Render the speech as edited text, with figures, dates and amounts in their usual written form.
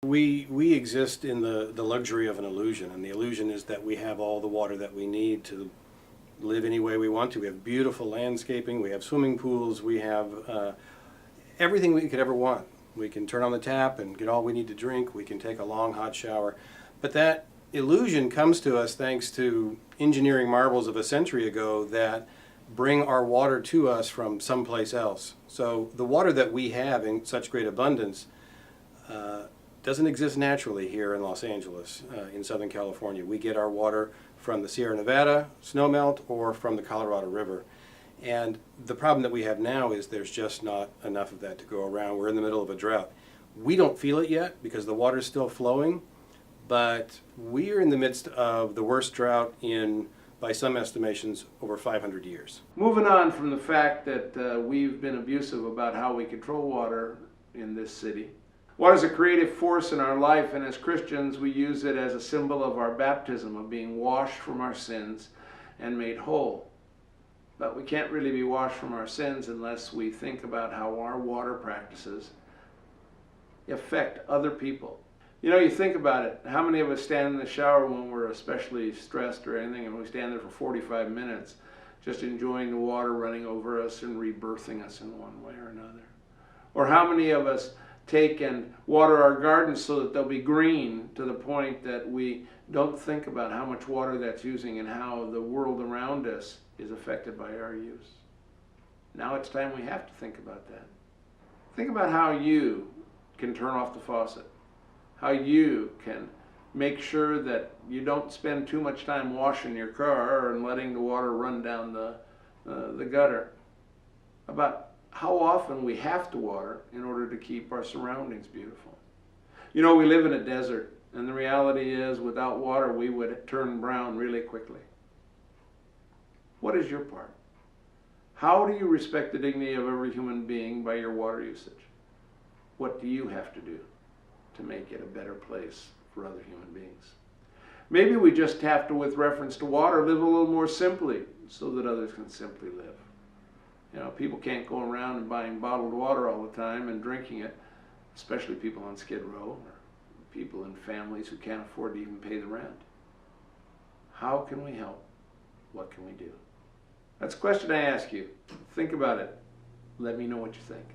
We exist in the luxury of an illusion, and the illusion is that we have all the water that we need to live any way we want to. We have beautiful landscaping, we have swimming pools, we have everything we could ever want. We can turn on the tap and get all we need to drink, we can take a long hot shower. But that illusion comes to us thanks to engineering marvels of a century ago that bring our water to us from someplace else. So the water that we have in such great abundance doesn't exist naturally here in Los Angeles, in Southern California. We get our water from the Sierra Nevada snowmelt or from the Colorado River. And the problem that we have now is there's just not enough of that to go around. We're in the middle of a drought. We don't feel it yet because the water's still flowing, but we're in the midst of the worst drought in, by some estimations, over 500 years. Moving on from the fact that we've been abusive about how we control water in this city. Water is a creative force in our life, and as Christians we use it as a symbol of our baptism, of being washed from our sins and made whole. But we can't really be washed from our sins unless we think about how our water practices affect other people. You know, you think about it, how many of us stand in the shower when we're especially stressed or anything, and we stand there for 45 minutes just enjoying the water running over us and rebirthing us in one way or another? Or how many of us take and water our gardens so that they'll be green to the point that we don't think about how much water that's using and how the world around us is affected by our use? Now it's time we have to think about that. Think about how you can turn off the faucet, how you can make sure that you don't spend too much time washing your car and letting the water run down the gutter, about how often we have to water in order to keep our surroundings beautiful. You know, we live in a desert, and the reality is without water we would turn brown really quickly. What is your part? How do you respect the dignity of every human being by your water usage? What do you have to do to make it a better place for other human beings? Maybe we just have to, with reference to water, live a little more simply so that others can simply live. You know, people can't go around and buying bottled water all the time and drinking it, especially people on Skid Row or people in families who can't afford to even pay the rent. How can we help? What can we do? That's a question I ask you. Think about it. Let me know what you think.